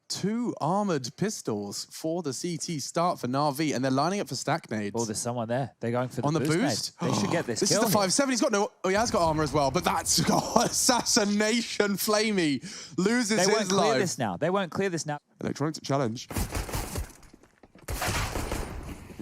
2 armored pistols for the CT start for NaVi, and they're lining up for stack nades. Oh, there's someone there. They're going for the on the boost. boost. They should get this. This kill is the here. 5-7. He's got no. Oh, he has got armor as well, but that's got assassination. Flamey loses They his won't clear life. this now. They won't clear this now. Electronics challenge.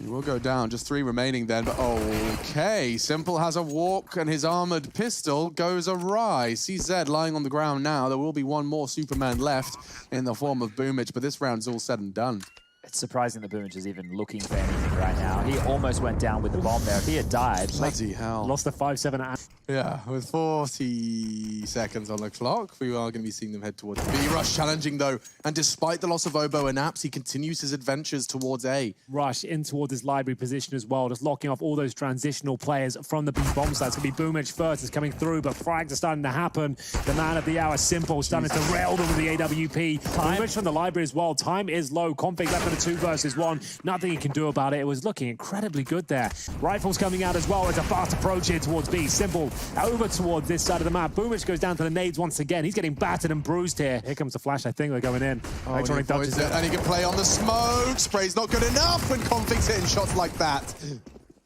He will go down. Just 3 remaining then. But okay, Simple has a walk, and his armored pistol goes awry. CZ lying on the ground now. There will be one more Superman left in the form of Boomich, but this round's all said and done. It's surprising that Boomich is even looking for anything right now. He almost went down with the bomb there. If he had died, Bloody hell. Lost the 5-7. Yeah, with 40 seconds on the clock, we are going to be seeing them head towards B. Rush challenging, though, and despite the loss of Obo and Apps, he continues his adventures towards A. Rush in towards his library position as well, just locking off all those transitional players from the B bomb site. It's going to be Boomich first, is coming through, but frags are starting to happen. The man of the hour, Simple, starting to rail them with the AWP. Boomich from the library as well. Time is low. Config left on a 2 versus 1. Nothing he can do about it. It was looking incredibly good there. Rifles coming out as well as a fast approach here towards B. Simple over towards this side of the map. Boomich goes down to the nades once again. He's getting battered and bruised here. Here comes the flash. I think they're going in. Electronic dodges it. And he can play on the smoke. Spray's not good enough when Config's hitting shots like that.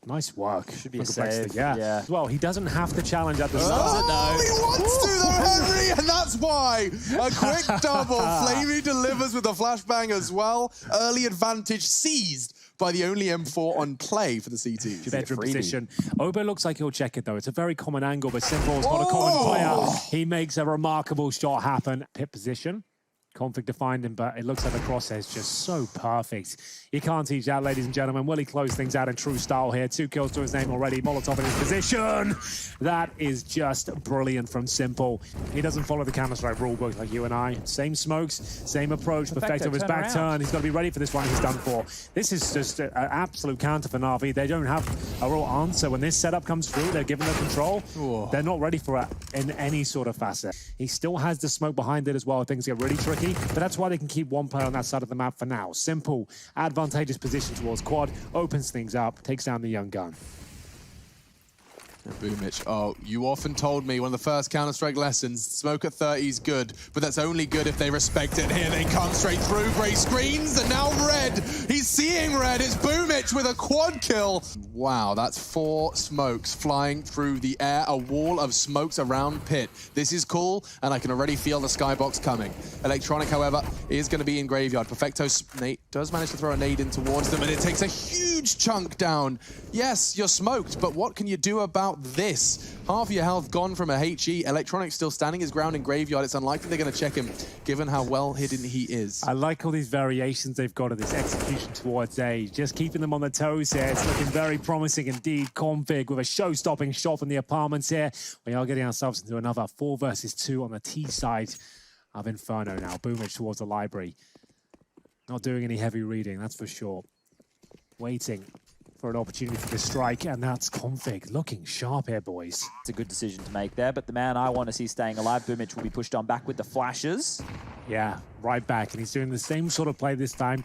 Nice work. Should be a save. Yeah. Well, he doesn't have to challenge at the start. He wants to though, Henry, and that's why. A quick double. Flamey delivers with a flashbang as well. Early advantage seized by the only M4 on play for the CT. Bedroom position. Obo looks like he'll check it though. It's a very common angle, but Simple's not a common player. He makes a remarkable shot happen. Pit position. Config to find him, but it looks like the crosshair's just so perfect. You can't teach that, ladies and gentlemen. Will he close things out in true style here? 2 kills to his name already. Molotov in his position. That is just brilliant from Simple. He doesn't follow the Counter-Strike rulebook like you and I. Same smokes, same approach. Perfecto his back turn. He's got to be ready for this one. He's done for. This is just an absolute counter for NaVi. They don't have a real answer. When this setup comes through, they're given the control. Ooh. They're not ready for it in any sort of facet. He still has the smoke behind it as well. Things get really tricky. But that's why they can keep one player on that side of the map for now. Simple, advantageous position towards quad, opens things up, takes down the young gun. Boomich, oh, you often told me one of the first Counter-Strike lessons, smoke at 30 is good, but that's only good if they respect it. Here they come straight through, Gray screens, and now red. He's seeing red. It's Boomich with a quad kill. Wow, that's 4 smokes flying through the air, a wall of smokes around pit. This is cool, and I can already feel the skybox coming. Electronic, however, is going to be in graveyard. Perfecto does manage to throw a nade in towards them, and it takes a huge chunk down. Yes, you're smoked, but what can you do about this? Half of your health gone from a HE. Electronic still standing his ground in graveyard. It's unlikely they're going to check him, given how well hidden he is. I like all these variations they've got of this execution towards A. Just keeping them on the toes here. It's looking very promising indeed. Config with a show-stopping shot from the apartments here. We are getting ourselves into another 4 versus 2 on the T side of Inferno now. Boomich towards the library. Not doing any heavy reading, that's for sure. Waiting for an opportunity for the strike, and that's Config looking sharp here, boys. It's a good decision to make there, but the man I want to see staying alive, Boomich, will be pushed on back with the flashes. Yeah, right back, and he's doing the same sort of play this time,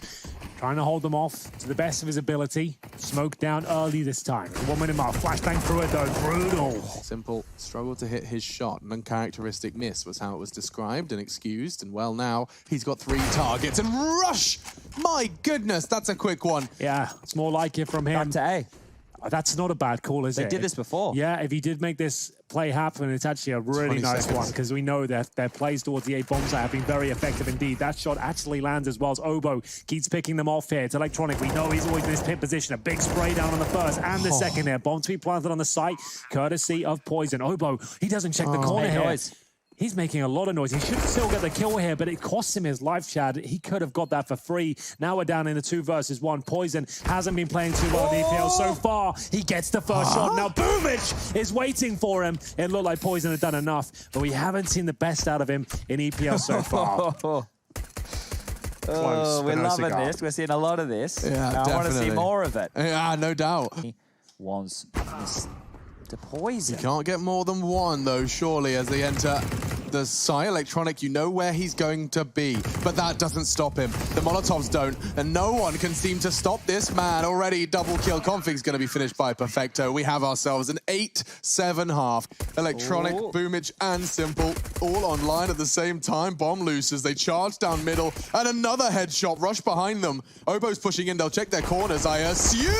trying to hold them off to the best of his ability. Smoke down early this time. 1 minute mark, flashbang through it though, brutal. Simple struggled to hit his shot. An uncharacteristic miss was how it was described and excused, and well now, he's got 3 targets, and Rush! My goodness, that's a quick one. Yeah, it's more like it from him. Back to A. Oh, that's not a bad call, is it? They did this before. Yeah, if he did make this play happen, it's actually a really nice one, because we know that their plays towards the A bomb site have been very effective indeed. That shot actually lands as well as Obo keeps picking them off here. It's Electronic. We know he's always in this pit position. A big spray down on the first and the second there. Bomb to be planted on the site, courtesy of Poison. Obo, he doesn't check the corner here. Noise. He's making a lot of noise. He should still get the kill here, but it costs him his life, Chad. He could have got that for free. Now we're down in the 2 versus 1. Poison hasn't been playing too well in EPL so far. He gets the first shot. Now Boomich is waiting for him. It looked like Poison had done enough, but we haven't seen the best out of him in EPL so far. Oh, we're loving this. We're seeing a lot of this. Yeah, I want to see more of it. Yeah, no doubt. He wants to Poison. You can't get more than 1, though, surely, as they enter the Psy Electronic, you know where he's going to be, but that doesn't stop him. The Molotovs don't, and no one can seem to stop this man. Already double kill. Config's going to be finished by Perfecto. We have ourselves an 8-7 half. Electronic, Boomage, and Simple all online at the same time. Bomb loose as they charge down middle, and another headshot. Rush behind them. Obo's pushing in. They'll check their corners, I assume.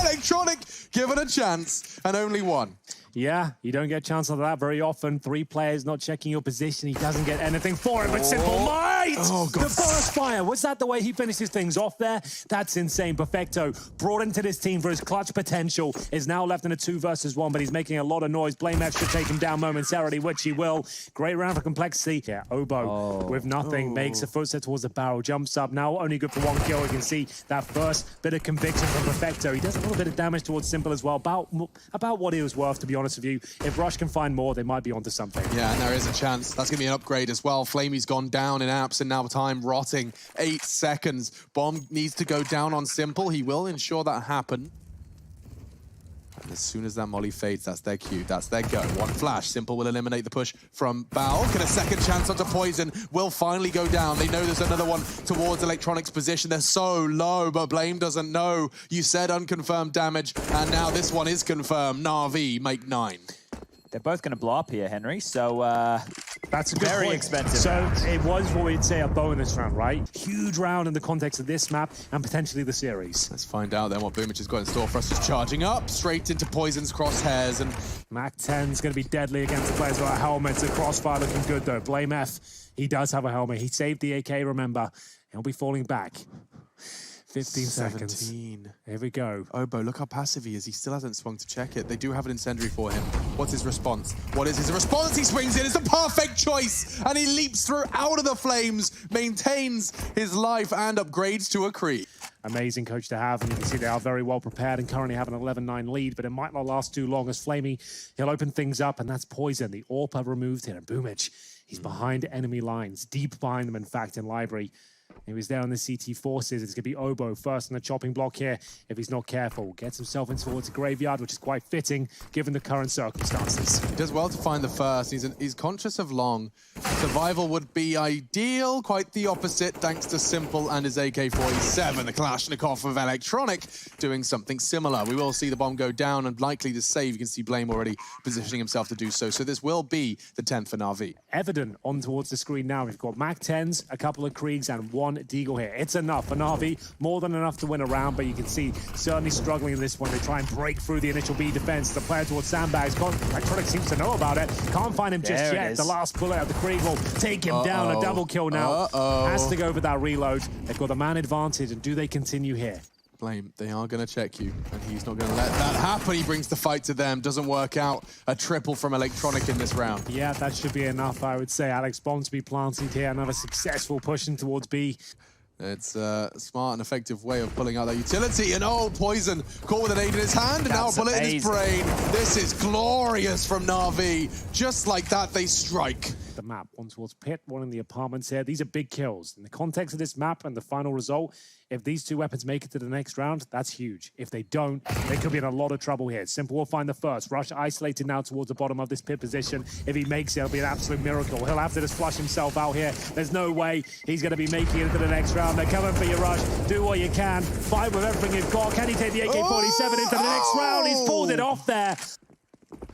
Electronic given a chance, and only one. Yeah, you don't get a chance of that very often. 3 players not checking your position. He doesn't get anything for it, but Simple might! Oh, God. The burst fire. Was that the way he finishes things off there? That's insane. Perfecto, brought into this team for his clutch potential, is now left in a 2 versus 1, but he's making a lot of noise. BlameF should take him down momentarily, which he will. Great round for complexity. Yeah, Obo with nothing makes a footstep towards the barrel, jumps up. Now only good for 1 kill. You can see that first bit of conviction from Perfecto. He does a little bit of damage towards Simple as well. About what he was worth, to be honest with you. If Rush can find more, they might be onto something. Yeah, and there is a chance. That's going to be an upgrade as well. Flamey's gone down in apps, and now time rotting. 8 seconds. Bomb needs to go down on Simple. He will ensure that happen. And as soon as that molly fades, that's their cue. That's their go. 1 flash. Simple will eliminate the push from Bao. Get a second chance onto Poison. Will finally go down. They know there's another one towards Electronic's position. They're so low, but Blame doesn't know. You said unconfirmed damage, and now this one is confirmed. NaVi make 9. They're both going to blow up here, Henry, so that's a good very point. expensive So round. it was what we'd say a bonus round, right? Huge round in the context of this map and potentially the series. Let's find out then what Boomage has got in store for us. Just charging up straight into Poison's crosshairs, and Mac 10's going to be deadly against the players without helmets. The crossfire looking good though. BlameF, he does have a helmet. He saved the AK, remember. He'll be falling back. 15 seconds. 17. Here we go. Obo, look how passive he is. He still hasn't swung to check it. They do have an incendiary for him. What's his response? What is his response? He swings in. It's the perfect choice. And he leaps through out of the flames, maintains his life, and upgrades to a creep. Amazing coach to have, and you can see they are very well prepared and currently have an 11-9 lead, but it might not last too long as Flamey, he'll open things up, and that's Poison. The AWP have removed here, and Boomage, he's behind enemy lines, deep behind them, in fact, in Library. He was there on the CT forces. It's going to be Obo first on the chopping block here. If he's not careful, gets himself in towards a graveyard, which is quite fitting given the current circumstances. He does well to find the first. He's conscious of long. Survival would be ideal. Quite the opposite, thanks to Simple and his AK-47. The Kalashnikov of Electronic doing something similar. We will see the bomb go down and likely to save. You can see Blame already positioning himself to do so. So this will be the 10th for NaVi. Evident on towards the screen now. We've got Mac 10s, a couple of Kriegs, and 1 Deagle here. It's enough for NaVi, more than enough to win a round, but you can see certainly struggling in this one. They try and break through the initial B defense. The player towards Sandbags, Electronic seems to know about it. Can't find him just yet. The last bullet of the Krieg will take him down. A double kill now. Has to go for that reload. They've got the man advantage, and do they continue here? Blame, they are going to check you, and he's not going to let that happen. He brings the fight to them. Doesn't work out. A triple from Electronic in this round. Yeah, that should be enough, I would say. Alex bomb to be planted here. Another successful push in towards B. It's a smart and effective way of pulling out that utility. And Poison caught with an aid in his hand, and now a bullet in his brain. This is glorious from NaVi. Just like that, they strike. The map, one towards Pit, one in the apartments here. These are big kills. In the context of this map and the final result, if these 2 weapons make it to the next round, that's huge. If they don't, they could be in a lot of trouble here. Simple will find the first. Rush isolated now towards the bottom of this pit position. If he makes it, it'll be an absolute miracle. He'll have to just flush himself out here. There's no way he's going to be making it into the next round. They're coming for you, Rush. Do what you can. Fight with everything you've got. Can he take the AK-47 into the next round? He's pulled it off there.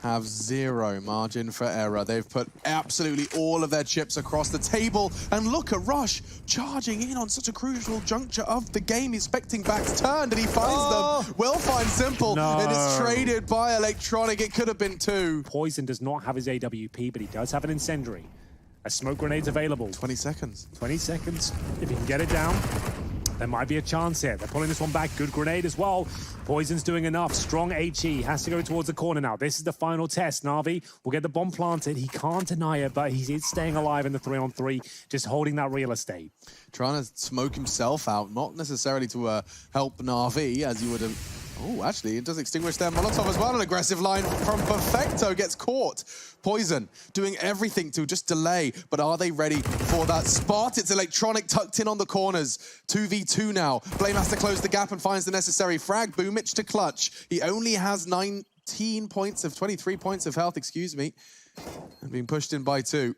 Have 0 margin for error. They've put absolutely all of their chips across the table. And look at Rush charging in on such a crucial juncture of the game. Expecting backs turned, and he finds them. Will find Simple. No. It is traded by Electronic. It could have been 2. Poison does not have his AWP, but he does have an incendiary. A smoke grenade's available. 20 seconds. 20 seconds. If he can get it down, there might be a chance here. They're pulling this one back. Good grenade as well. Poison's doing enough. Strong HE. Has to go towards the corner now. This is the final test. NaVi will get the bomb planted. He can't deny it, but he's staying alive in the 3-on-3, just holding that real estate. Trying to smoke himself out, not necessarily to help NaVi, as you would have... Oh, actually, it does extinguish their Molotov as well. An aggressive line from Perfecto gets caught. Poison doing everything to just delay, but are they ready for that spot? It's Electronic tucked in on the corners. 2v2 now. Blame has to close the gap and finds the necessary frag. Boomich to clutch. He only has 19 points of 23 points of health, excuse me. And being pushed in by 2.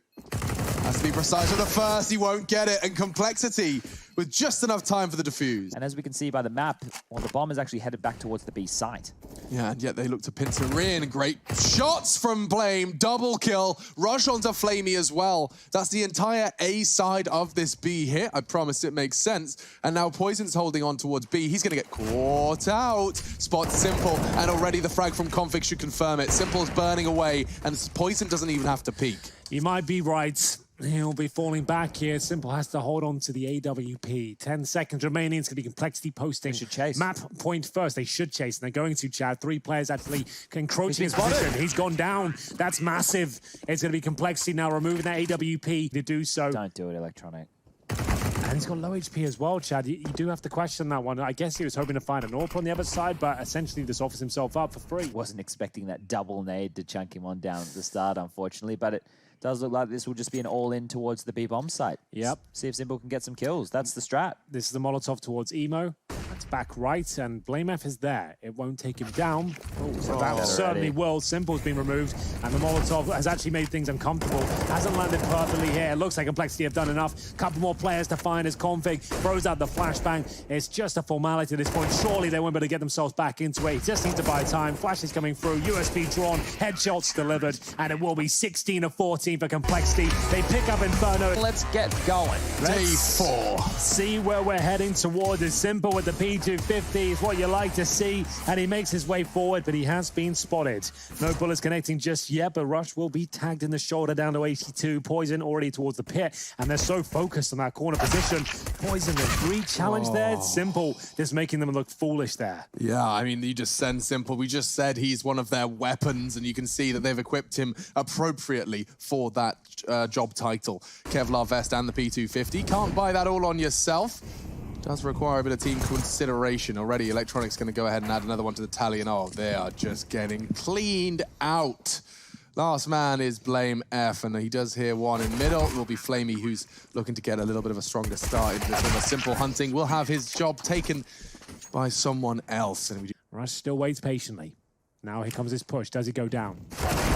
Has to be precise with the first, he won't get it. And Complexity with just enough time for the defuse. And as we can see by the map, well, the bomb is actually headed back towards the B site. Yeah, and yet they look to pincer in. Great shots from Blame, double kill, rush onto Flamey as well. That's the entire A side of this B hit. I promise it makes sense. And now Poison's holding on towards B. He's gonna get caught out. Spot Simple, and already the frag from Config should confirm it. Simple's burning away, and Poison doesn't even have to peek. You might be right. He'll be falling back here. Simple has to hold on to the AWP. 10 seconds remaining. It's going to be Complexity posting. They should chase. Map point first. They should chase, and they're going to, Chad. 3 players actually encroaching his position. He's gone down. That's massive. It's going to be Complexity now removing that AWP to do so. Don't do it, Electronic. And he's got low HP as well, Chad. You do have to question that one. I guess he was hoping to find an AWP on the other side, but essentially this offers himself up for free. Wasn't expecting that double nade to chunk him on down at the start, unfortunately, but it does look like this will just be an all-in towards the B-bomb site. Yep. See if Simple can get some kills. That's the strat. This is the Molotov towards Emo. That's back right, and Blame F is there. It won't take him down. So that certainly will. Simple's been removed, and the Molotov has actually made things uncomfortable. Hasn't landed perfectly here. It looks like Complexity have done enough. Couple more players to find as Config throws out the flashbang. It's just a formality at this point. Surely they won't be able to get themselves back into it. He just needs to buy time. Flash is coming through. USB drawn. Headshots delivered, and it will be 16 of 14 for Complexity. They pick up Inferno. Let's get going. Day 4. See where we're heading towards. Is Simple with the P250 is what you like to see, and he makes his way forward, but he has been spotted. No bullets connecting just yet, but Rush will be tagged in the shoulder down to 82. Poison already towards the pit, and they're so focused on that corner position. Poison, the re-challenge there. It's Simple just making them look foolish there. Yeah, I mean, you just send Simple. We just said he's one of their weapons, and you can see that they've equipped him appropriately for that job title. Kevlar vest and the P250. Can't buy that all on yourself. Does require a bit of team consideration. Already, Electronic's going to go ahead and add another one to the tally, and oh, they are just getting cleaned out. Last man is Blame F, and he does hear one in middle. It will be Flamey, who's looking to get a little bit of a stronger start into this one. Simple hunting will have his job taken by someone else. And Rush still waits patiently. Now here comes his push. Does he go down?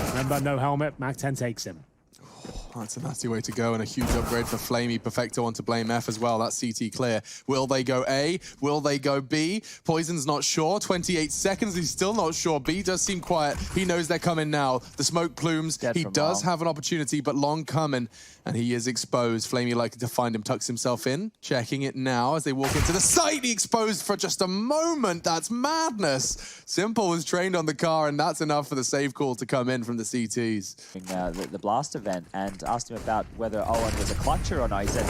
Remember, no helmet. Mac 10 takes him. That's a nasty way to go, and a huge upgrade for Flamey. Perfecto onto Blame F as well. That's CT clear. Will they go A? Will they go B? Poison's not sure. 28 seconds. He's still not sure. B does seem quiet. He knows they're coming now. The smoke plumes. He does have an opportunity, but long coming, and he is exposed. Flamey likely to find him. Tucks himself in. Checking it now as they walk into the site. He exposed for just a moment. That's madness. Simple was trained on the car, and that's enough for the save call to come in from the CTs. The blast event, and asked him about whether Owen was a clutcher or not. He said,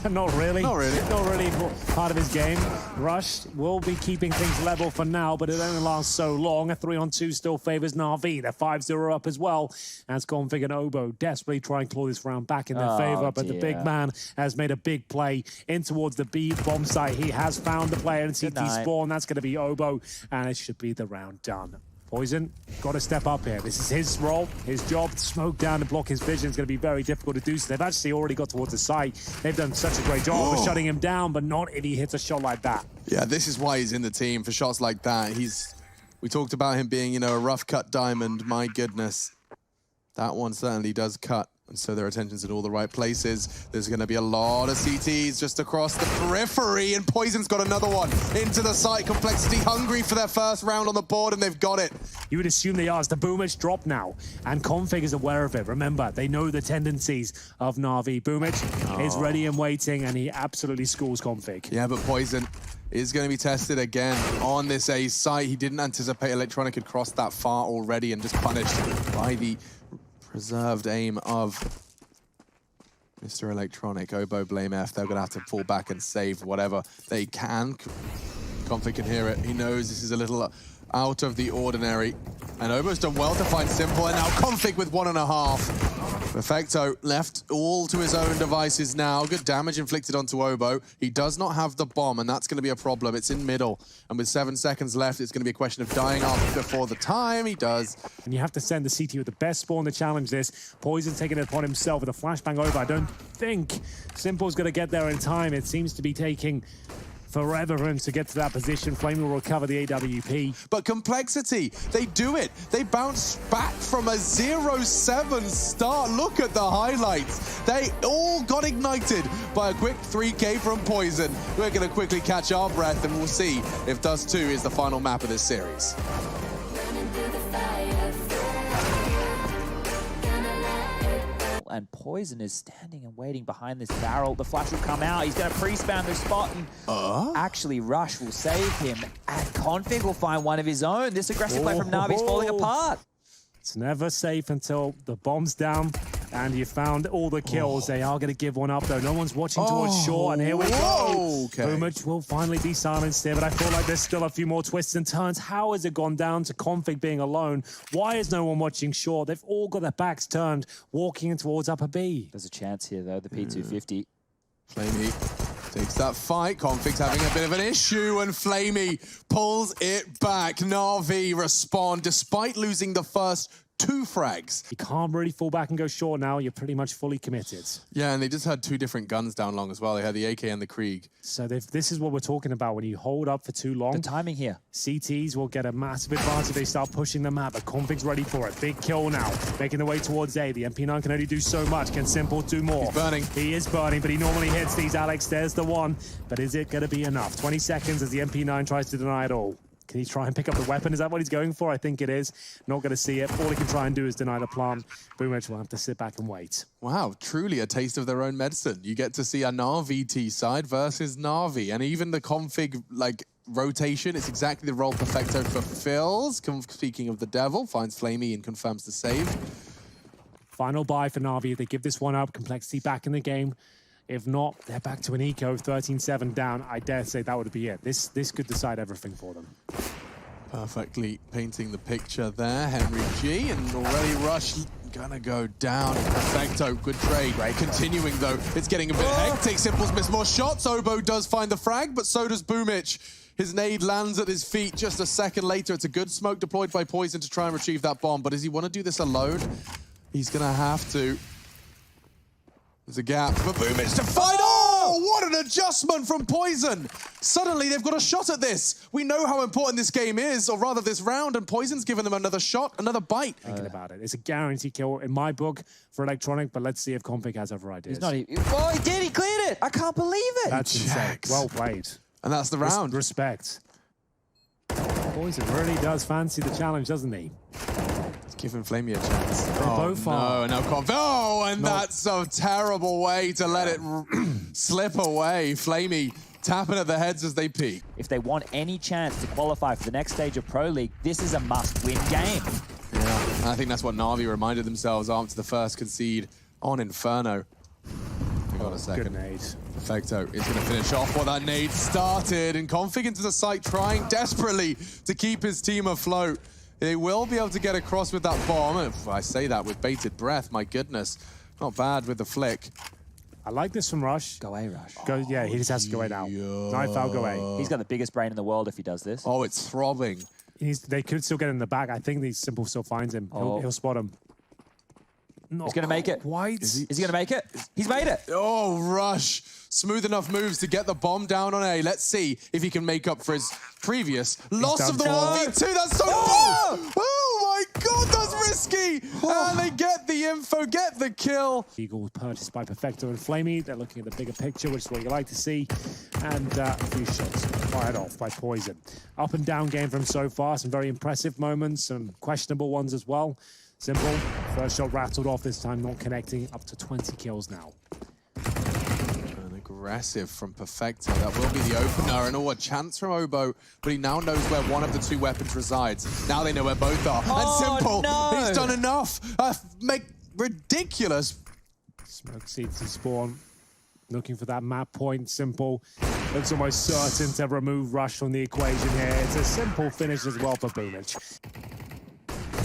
no, not really. Not really. Not really. Not really part of his game. Rush will be keeping things level for now, but it only lasts so long. A 3-on-2 still favors NaVi. They're 5-0 up as well. As Config and Obo desperately try and claw this round back in their favor, but the big man has made a big play in towards the B bomb site. He has found the player in CT spawn. That's going to be Obo, and it should be the round done. Poison, got to step up here. This is his role, his job. To smoke down and block his vision is going to be very difficult to do so. They've actually already got towards the site. They've done such a great job of shutting him down, but not if he hits a shot like that. Yeah, this is why he's in the team, for shots like that. We talked about him being, you know, a rough cut diamond. My goodness. That one certainly does cut. And so their attention's in all the right places. There's going to be a lot of CTs just across the periphery, and Poison's got another one into the site. Complexity hungry for their first round on the board, and they've got it. You would assume they are. As the Boomich drop now, and Config is aware of it. Remember, they know the tendencies of NaVi. Boomich is ready and waiting, and he absolutely schools Config. Yeah, but Poison is going to be tested again on this A site. He didn't anticipate Electronic had crossed that far already, and just punished by the preserved aim of Mr. Electronic. Obo, Blame F, they're going to have to pull back and save whatever they can. Config can hear it. He knows this is a little out of the ordinary. And Obo's done well to find Simple, and now Config with 1.5. Perfecto left all to his own devices now. Good damage inflicted onto Obo. He does not have the bomb, and that's going to be a problem. It's in middle, and with 7 seconds left, it's going to be a question of dying off before the time. He does. And you have to send the CT with the best spawn to challenge this. Poison taking it upon himself with a flashbang over. I don't think Simple's going to get there in time. It seems to be taking forever for him to get to that position. Flame will recover the AWP. But Complexity, they do it. They bounce back from a 0-7 start. Look at the highlights. They all got ignited by a quick 3K from Poison. We're going to quickly catch our breath and we'll see if Dust 2 is the final map of this series. And Poison is standing and waiting behind this barrel. The flash will come out. He's going to pre-spam the spot. And actually, Rush will save him. And Config will find one of his own. This aggressive play from NaVi's falling apart. It's never safe until the bomb's down and you found all the kills. They are going to give one up, though. No one's watching towards shore, and here we go. Okay. Boomich will finally be silenced here, but I feel like there's still a few more twists and turns. How has it gone down to Config being alone? Why is no one watching shore? They've all got their backs turned, walking in towards upper B. There's a chance here, though, the P250. Flamey takes that fight. Config's having a bit of an issue, and Flamey pulls it back. NaVi respond despite losing the first 2 frags. You can't really fall back and go short now. You're pretty much fully committed. Yeah, and they just had 2 different guns down long as well. They had the AK and the Krieg. So this is what we're talking about. When you hold up for too long, The timing here. CTs will get a massive advantage. They start pushing the map, but Config's ready for it. Big kill now, making the way towards A. The MP9 can only do so much. Can Simple do more? He's burning. He is burning, but he normally hits these. Alex, there's the one. But is it going to be enough? 20 seconds as the MP9 tries to deny it all. Can he try and pick up the weapon? Is that what he's going for? I think it is. Not going to see it. All he can try and do is deny the plant. Boomich will have to sit back and wait. Wow, truly a taste of their own medicine. You get to see a NaVi T side versus NaVi, and even the Config rotation, it's exactly the role Perfecto fulfills. Speaking of the devil, finds Flamey and confirms the save. Final buy for NaVi. They give this one up. Complexity back in the game. If not, they're back to an eco, 13-7 down. I dare say that would be it. This could decide everything for them. Perfectly painting the picture there, Henry G, and already Rush gonna go down. Perfecto, good trade. Right. Continuing though, it's getting a bit hectic. Simple's missed more shots. Obo does find the frag, but so does Boomich. His nade lands at his feet just a second later. It's a good smoke deployed by Poison to try and retrieve that bomb, but does he want to do this alone? He's gonna have to. There's a gap for Boomich to fight. Oh, what an adjustment from Poison. Suddenly, they've got a shot at this. We know how important this game is, or rather this round, and Poison's given them another shot, another bite. Thinking about it. It's a guarantee kill in my book for Electronic, but let's see if Config has other ideas. He's not even... Oh, he did! He cleared it! I can't believe it! That's insane. Well played. And that's the round. Respect. Poison really does fancy the challenge, doesn't he? Giving Flamey a chance. Both are. No, and that's a terrible way to let it slip away. Flamey tapping at the heads as they peek. If they want any chance to qualify for the next stage of Pro League, this is a must-win game. Yeah, and I think that's what NaVi reminded themselves after the first concede on Inferno. Hang on a second. Good nade. Perfecto is going to finish off what that nade started, and Config into the site trying desperately to keep his team afloat. They will be able to get across with that bomb. If I say that with bated breath, my goodness. Not bad with the flick. I like this from Rush. Go A, Rush. Yeah, he just has to go A now. Knife out, go A. He's got the biggest brain in the world if he does this. Oh, it's throbbing. They could still get in the back. I think these Simple still finds him. He'll spot him. He's going to make it. White. Is he going to make it? He's made it. Oh, Rush. Smooth enough moves to get the bomb down on A. Let's see if he can make up for his previous loss of the 1v2. That's so... Oh, my God, that's risky. And they get the info, get the kill. Eagle purchased by Perfecto and Flamey. They're looking at the bigger picture, which is what you like to see. And a few shots fired off by Poison. Up and down game from so far. Some very impressive moments, some questionable ones as well. Simple. First shot rattled off this time, not connecting. Up to 20 kills now. Aggressive from Perfecto. That will be the opener, and a chance from Obo, but he now knows where one of the 2 weapons resides. Now they know where both are. And Simple, he's done enough. Make ridiculous. Smoke seeds to spawn. Looking for that map point. Simple. Looks almost certain to remove Rush from the equation here. It's a simple finish as well for Boomich.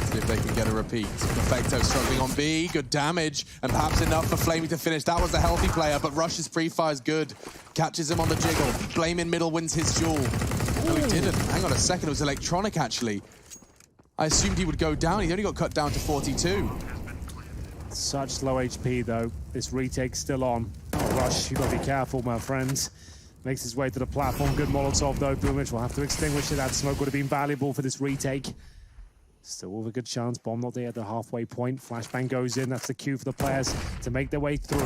See if they can get a repeat. Perfecto struggling on B, good damage, and perhaps enough for Flamey to finish. That was a healthy player, but Rush's pre-fire is good. Catches him on the jiggle. Blame in middle wins his duel. No, he didn't. Hang on a second, it was Electronic, actually. I assumed he would go down. He only got cut down to 42. Such low HP, though. This retake's still on. Oh, Rush, you gotta be careful, my friends. Makes his way to the platform. Good Molotov though. Boomich will have to extinguish it. That smoke would have been valuable for this retake. Still with a good chance. Bomb not there at the halfway point. Flashbang goes in. That's the cue for the players to make their way through.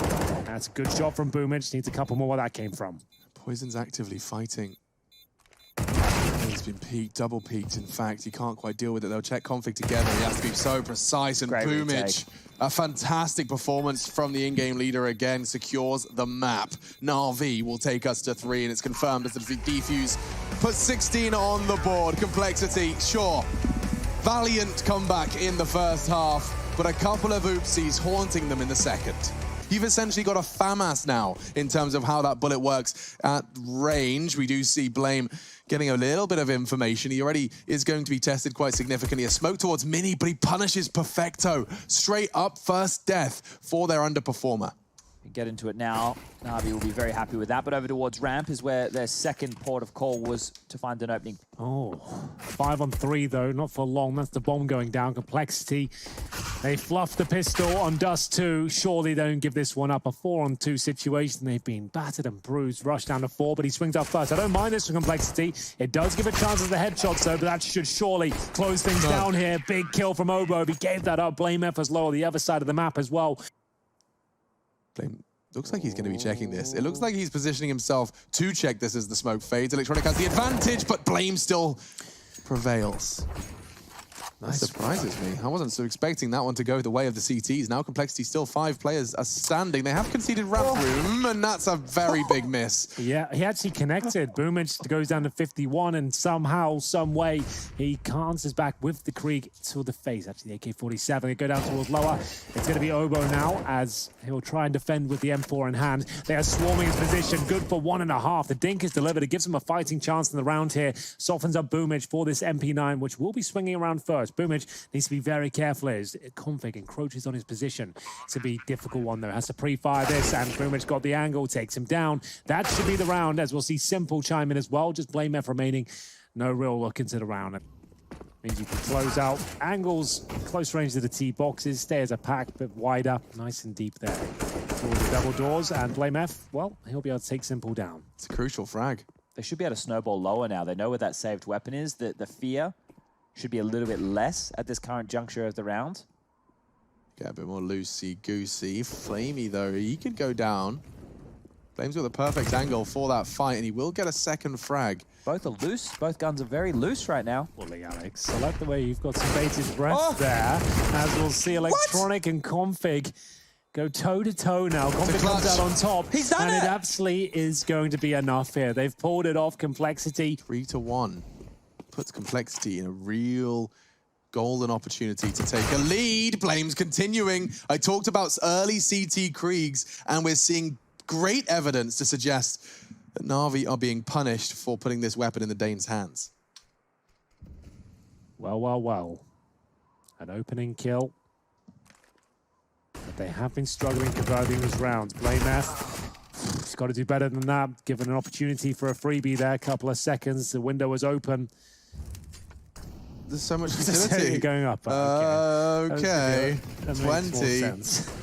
That's a good shot from Boomich. Needs a couple more where that came from. Poison's actively fighting. He's been peaked, double peaked. In fact, he can't quite deal with it. They'll check config together. He has to be so precise. And Boomich, a fantastic performance from the in-game leader again, secures the map. NaVi will take us to 3, and it's confirmed as the defuse puts 16 on the board. Complexity, sure. Valiant comeback in the first half, but a couple of oopsies haunting them in the second. You've essentially got a FAMAS now in terms of how that bullet works at range. We do see Blame getting a little bit of information. He already is going to be tested quite significantly. A smoke towards Mini, but he punishes Perfecto. Straight up first death for their underperformer. Get into it now. NaVi will be very happy with that, but over towards ramp is where their second port of call was to find an opening. Oh, 5 on 3 though, not for long. That's the bomb going down. Complexity. They fluff the pistol on Dust 2. Surely they don't give this one up. A 4 on 2 situation. They've been battered and bruised. Rushed down to 4, but he swings up first. I don't mind this for Complexity. It does give a chance at the headshots though, but that should surely close things down here. Big kill from Obo. If he gave that up, Blame F was low on the other side of the map as well. Blame looks like he's going to be checking this. It looks like he's positioning himself to check this as the smoke fades. Electronic has the advantage, but Blame still prevails. That surprises me. I wasn't so expecting that one to go the way of the CTs. Now Complexity still 5 players are standing. They have conceded ramp room, and that's a very big miss. Yeah, he actually connected. Boomich goes down to 51, and somehow, some way, he cancels back with the Krieg to the face. Actually, the AK-47. They go down towards lower. It's going to be Obo now, as he'll try and defend with the M4 in hand. They are swarming his position. Good for 1.5. The dink is delivered. It gives him a fighting chance in the round here. Softens up Boomich for this MP9, which will be swinging around first. Boomich needs to be very careful as config encroaches on his position. It's going to be a difficult one though. Has to pre-fire this, and Boomich got the angle, takes him down. That should be the round, as we'll see Simple chime in as well. Just Blame F remaining. No real look into the round. It means you can close out angles, close range to the T boxes, stay as a pack, a bit wider, nice and deep there. Towards the double doors, and Blame F, well, he'll be able to take Simple down. It's a crucial frag. They should be able to snowball lower now. They know where that saved weapon is. The fear should be a little bit less at this current juncture of the round. Get a bit more loosey-goosey. Flamey, though, he could go down. Flame's got the perfect angle for that fight, and he will get a second frag. Both are loose. Both guns are very loose right now. Fully, Alex. I like the way you've got some bated breath there, as we'll see Electronic and Config go toe-to-toe now. Config comes out on top. He's done it! And it absolutely is going to be enough here. They've pulled it off. Complexity. 3-1. Puts Complexity in a real golden opportunity to take a lead. Blame's continuing. I talked about early CT Kriegs, and we're seeing great evidence to suggest that NaVi are being punished for putting this weapon in the Danes' hands. Well, well, well. An opening kill. But they have been struggling converting these rounds. Blame F. He's got to do better than that. Given an opportunity for a freebie there. A couple of seconds. The window was open. There's so much utility. Going up. Okay. That 20.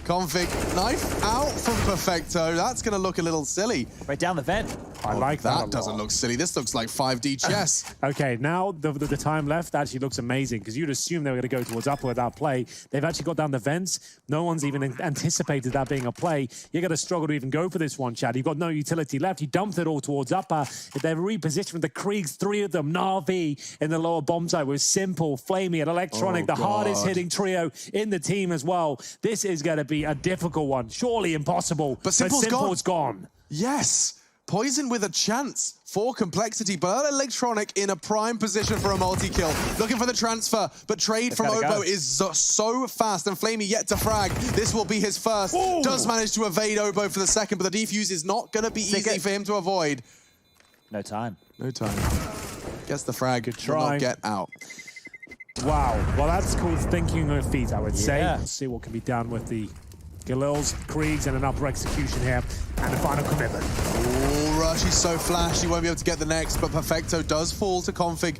Config knife out from Perfecto. That's going to look a little silly. Right down the vent. I like that. That doesn't look silly. This looks like 5D chess. Okay, now the time left actually looks amazing, because you'd assume they were going to go towards upper with that play. They've actually got down the vents. No one's even anticipated that being a play. You're going to struggle to even go for this one, Chad. You've got no utility left. You dumped it all towards upper. If they're repositioned with the Kriegs, 3 of them, NaVi in the lower bomb side with Simple, Flamey, and Electronic, the hardest hitting trio in the team as well. This is going to be a difficult one. Surely impossible. But Simple's gone. Yes. Poison with a chance for Complexity, but Electronic in a prime position for a multi-kill. Looking for the transfer, but trade from Obo is so fast, and Flamey yet to frag. This will be his first. Ooh. Does manage to evade Obo for the second, but the defuse is not going to be easy for him to avoid. No time. No time. Gets the frag. Good try. Will not get out. Wow. Well, that's called thinking on feet, I would say. Yeah. Let's see what can be done with the Galils, Kriegs, and an upper execution here, and the final commitment. Oh, Rush, he's so flash, he won't be able to get the next, but Perfecto does fall to Config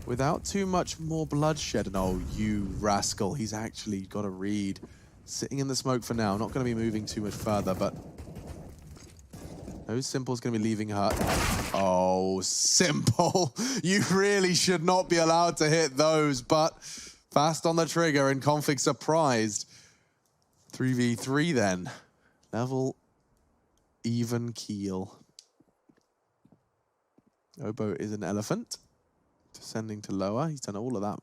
without too much more bloodshed. And oh, you rascal, he's actually got a read. Sitting in the smoke for now, not going to be moving too much further, but No Simple's going to be leaving her. Oh, Simple. You really should not be allowed to hit those, but fast on the trigger and Config surprised. 3v3 then. Level even keel. Obo is an elephant. Descending to lower. He's done all of that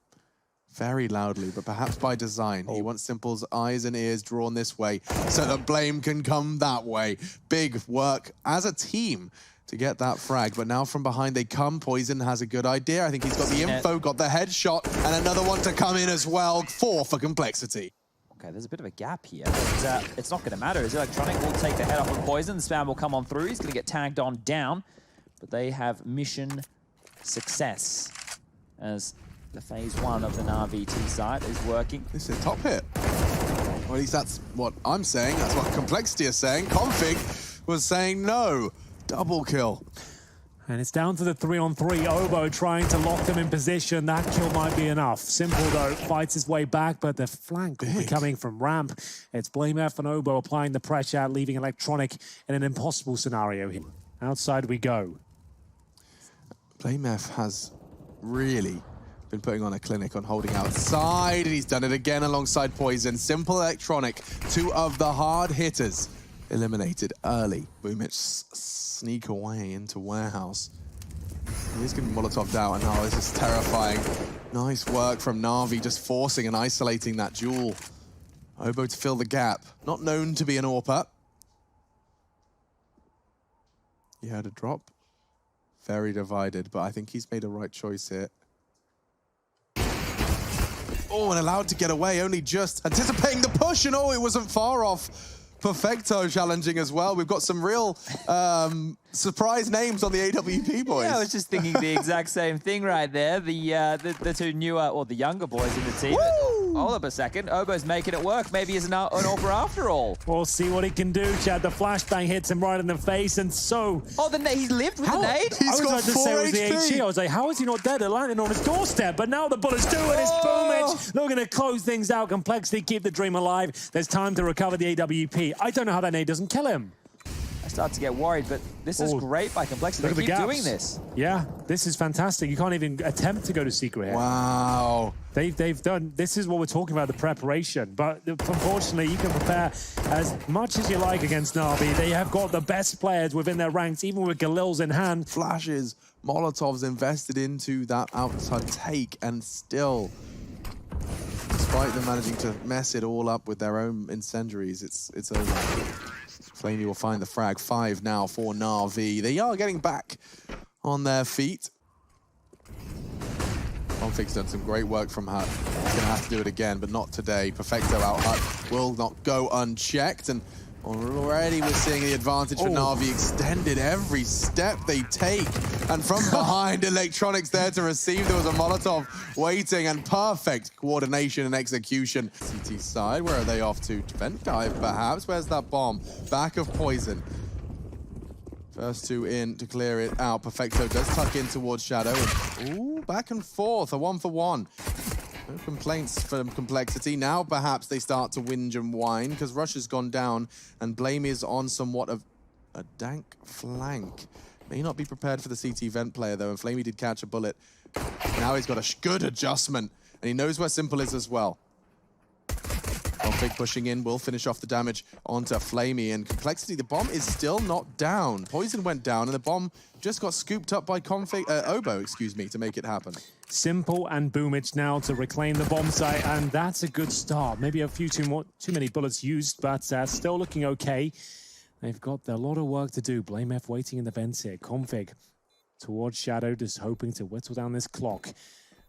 very loudly, but perhaps by design. He wants Simple's eyes and ears drawn this way so that Blame can come that way. Big work as a team to get that frag, but now from behind they come. Poison has a good idea. I think he's got the info, got the headshot, and another one to come in as well. 4 for Complexity. Okay, there's a bit of a gap here, but it's not going to matter. As Electronic will take the head off of Poison. The spam will come on through. He's going to get tagged on down, but they have mission success as the phase 1 of the NaVi T side is working. This is a top hit. Or at least that's what I'm saying. That's what Complexity is saying. Config was saying no. Double kill. And it's down to the 3-on-3. Obo trying to lock them in position. That kill might be enough. Simple, though, fights his way back, but the flank will be coming from ramp. It's BlameF and Obo applying the pressure, leaving Electronic in an impossible scenario here. Outside we go. BlameF has really been putting on a clinic on holding outside, and he's done it again alongside Poison. Simple Electronic, 2 of the hard hitters eliminated early. Boomich sneak away into Warehouse. He's getting Molotov out, and now this is terrifying. Nice work from NaVi, just forcing and isolating that duel. Obo to fill the gap. Not known to be an AWPer. He had a drop. Very divided, but I think he's made a right choice here. Oh, and allowed to get away, only just anticipating the push, and oh, it wasn't far off. Perfecto challenging as well. We've got some real surprise names on the AWP boys. Yeah, I was just thinking the exact same thing right there. The 2 newer, or the younger boys in the team. Woo! Hold up a second. Obo's making it work. Maybe he's an AWPer after all. We'll see what he can do, Chad. The flashbang hits him right in the face, and so... Oh, he lived with the nade? He's got 4 it was the HE. I was like, how is he not dead? It landed on his doorstep, but now the bullets do it. It's Boomich looking to close things out. Complexity, keep the dream alive. There's time to recover the AWP. I don't know how that nade doesn't kill him. I start to get worried, but this is great by Complexity. They keep doing this. Yeah, this is fantastic. You can't even attempt to go to secret here. Wow. They've done, this is what we're talking about, the preparation. But unfortunately, you can prepare as much as you like against NaVi. They have got the best players within their ranks, even with Galil's in hand. Flashes, Molotovs invested into that outside take, and still, despite them managing to mess it all up with their own incendiaries, it's over. Flamey will find the frag. 5 now for NaVi. They are getting back on their feet. Config's done some great work from Hut. He's going to have to do it again, but not today. Perfecto out Hut will not go unchecked, and already we're seeing the advantage for NaVi extended every step they take. And from behind, Electronics there to receive. There was a Molotov waiting, and perfect coordination and execution. CT side, where are they off to? Vent dive, perhaps? Where's that bomb? Back of Poison. First 2 in to clear it out. Perfecto does tuck in towards Shadow. And, ooh, back and forth, a 1-for-1. No complaints from Complexity. Now perhaps they start to whinge and whine because Rush has gone down and Blame is on somewhat of a dank flank. May not be prepared for the CT vent player though, and Flamey did catch a bullet. Now he's got a good adjustment, and he knows where Simple is as well. Config pushing in will finish off the damage onto Flamey, and Complexity, the bomb is still not down. Poison went down, and the bomb just got scooped up by Obo, excuse me, to make it happen. Simple and Boomich now to reclaim the bomb site, and that's a good start. Maybe a few too many bullets used, but still looking okay. They've got a lot of work to do. BlameF waiting in the vents here. Config towards Shadow, just hoping to whittle down this clock.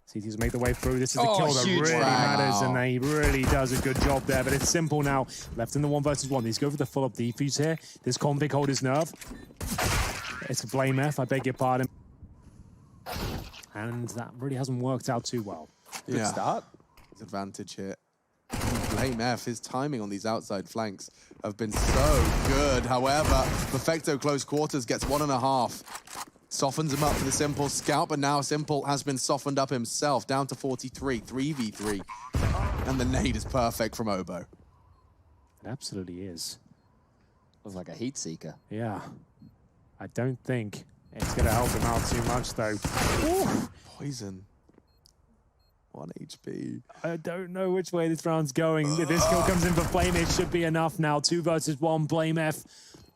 CTs make the way through. This is the kill that really matters, and he really does a good job there. But it's Simple now, left in the 1-versus-1. He's go for the full-up defuse here. Does Config hold his nerve? It's BlameF, I beg your pardon. And that really hasn't worked out too well. Good start. His advantage here. BlameF, his timing on these outside flanks have been so good. However, Perfecto close quarters gets 1.5. Softens him up for the Simple scout, but now Simple has been softened up himself, down to 43, 3v3. And the nade is perfect from Obo. It absolutely is. Looks like a heat seeker. Yeah. I don't think it's going to help him out too much, though. Ooh. Poison. 1 HP. I don't know which way this round's going. If this kill comes in for Flame, it should be enough now. 2 versus 1, Blame F.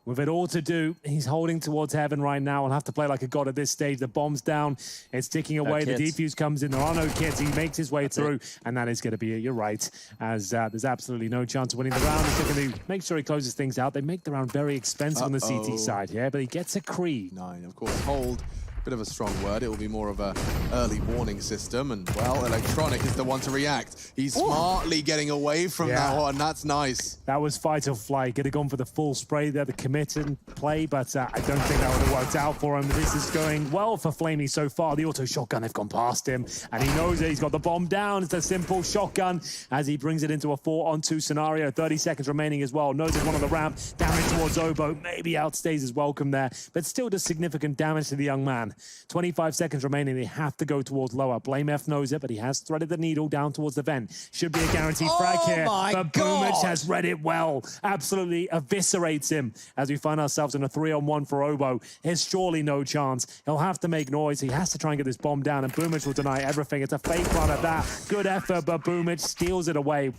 With it all to do, he's holding towards heaven right now. We'll have to play like a god at this stage. The bomb's down. It's ticking away. The defuse comes in. There are no kits. He makes his way through. And that is going to be it. You're right. As there's absolutely no chance of winning the round. He's going to make sure he closes things out. They make the round very expensive on the CT side here, but he gets a Cree. 9, of course. Hold. Bit of a strong word. It will be more of a early warning system, and well, Electronic is the one to react. He's smartly getting away from that one. That's nice. That was fight or flight. Could have gone for the full spray there, the commit and play, but I don't think that would have worked out for him. This is going well for Flamey so far. The auto shotgun have gone past him, and he knows that he's got the bomb down. It's a simple shotgun as he brings it into a 4-on-2 scenario. 30 seconds remaining as well. Knows it's one on the ramp. Damage towards Obo. Maybe outstays his welcome there, but still does significant damage to the young man. 25 seconds remaining. They have to go towards lower. Blame F knows it, but he has threaded the needle down towards the vent. Should be a guaranteed frag here, but Boomich has read it well. Absolutely eviscerates him as we find ourselves in a 3-on-1 for Obo. There's surely no chance. He'll have to make noise. He has to try and get this bomb down, and Boomich will deny everything. It's a fake run at that. Good effort, but Boomich steals it away.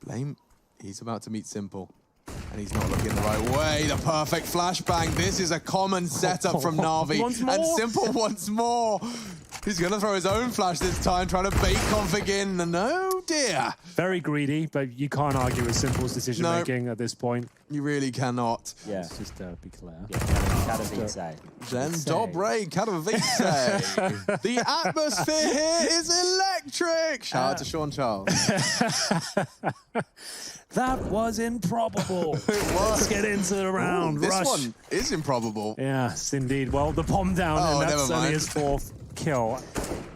Blame, he's about to meet Simple. And he's not looking the right way. The perfect flashbang. This is a common setup from NaVi. And Simple once more. He's going to throw his own flash this time, trying to bait Config in. And oh dear. Very greedy, but you can't argue with Simple's decision-making at this point. You really cannot. Yeah. Let's just be clear. Katowice. Then Dobre, Katowice. The atmosphere here is electric. Shout out to Sean Charles. That was improbable. It was. Let's get into the round. This Rush. one is improbable. Yes, indeed. Well, the bomb down, and that's only his 4th kill.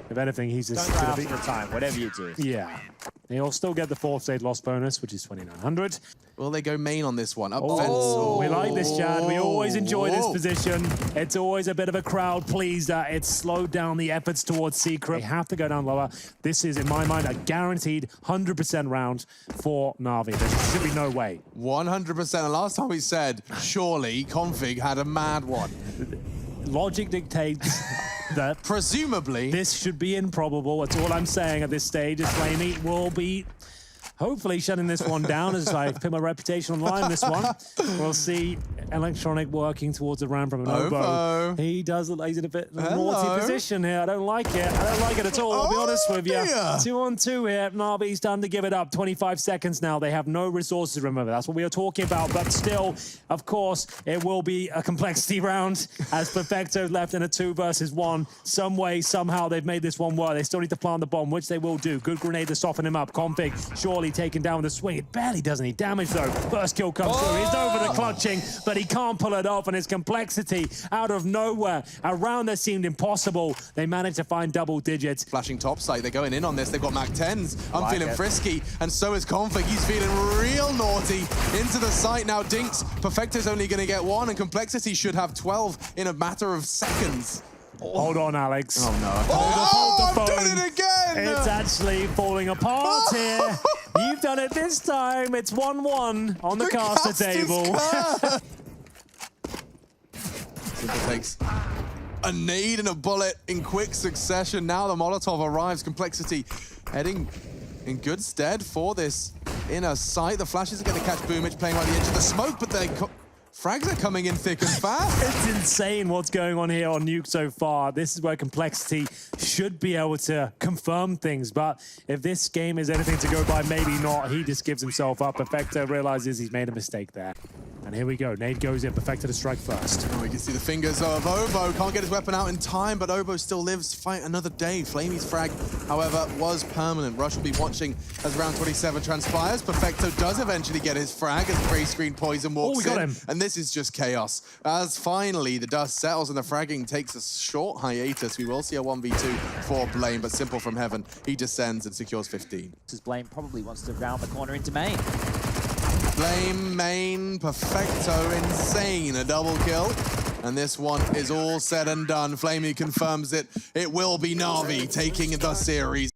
If anything, he's just going to be the time, whatever you do. Yeah. He'll still get the 4th stage loss bonus, which is 2,900. Will they go main on this one? Up fence. We like this, Chad. We always enjoy this position. It's always a bit of a crowd pleaser. It's slowed down the efforts towards Secret. They have to go down lower. This is, in my mind, a guaranteed 100% round for NaVi. There should be no way. 100%. And last time we said, surely Config had a mad one. Logic dictates that presumably this should be improbable. That's all I'm saying at this stage. Is Flamey will be hopefully shutting this one down as I put my reputation on the line this one. We'll see Electronic working towards a round from an Obo. He does look like he's in a bit of a naughty position here. I don't like it. I don't like it at all, I'll be honest with you. 2-on-2 here. NaVi's done to give it up. 25 seconds now. They have no resources, remember. That's what we are talking about. But still, of course, it will be a complexity round as Perfecto left in a 2 versus 1. Some way, somehow, they've made this one work. They still need to plant the bomb, which they will do. Good grenade to soften him up. Config, surely taken down with a swing. It barely does any damage, though. First kill comes through. He's over the clutching, but he can't pull it off, and his complexity out of nowhere. A round that seemed impossible. They managed to find double digits. Flashing top site. They're going in on this. They've got Mac 10s. I'm feeling frisky, and so is Config. He's feeling real naughty. Into the site now. Dinks. Perfecto's only going to get 1, and Complexity should have 12 in a matter of seconds. Hold on, Alex. Oh, no. I'm doing it again! It's actually falling apart here. You've done it this time. It's 1-1 on the caster table. Simple takes a nade and a bullet in quick succession. Now the Molotov arrives. Complexity heading in good stead for this inner sight. The flashes are going to catch Boomich playing right at the edge of the smoke, but they... frags are coming in thick and fast. It's insane what's going on here on Nuke so far. This is where Complexity should be able to confirm things, but if this game is anything to go by, maybe not. He just gives himself up. Perfecto realizes he's made a mistake there. And here we go. Nade goes in. Perfecto to strike first. Oh, we can see the fingers of Obo. Can't get his weapon out in time, but Obo still lives to fight another day. Flamey's frag, however, was permanent. Rush will be watching as round 27 transpires. Perfecto does eventually get his frag as Gray Screen Poison walks we got him. And this is just chaos. As finally the dust settles and the fragging takes a short hiatus, we will see a 1v2 for Blame, but Simple from heaven. He descends and secures 15. This Blame probably wants to round the corner into main. Blame, main, Perfecto, insane. A double kill. And this one is all said and done. Flamey confirms it. It will be NaVi taking the series.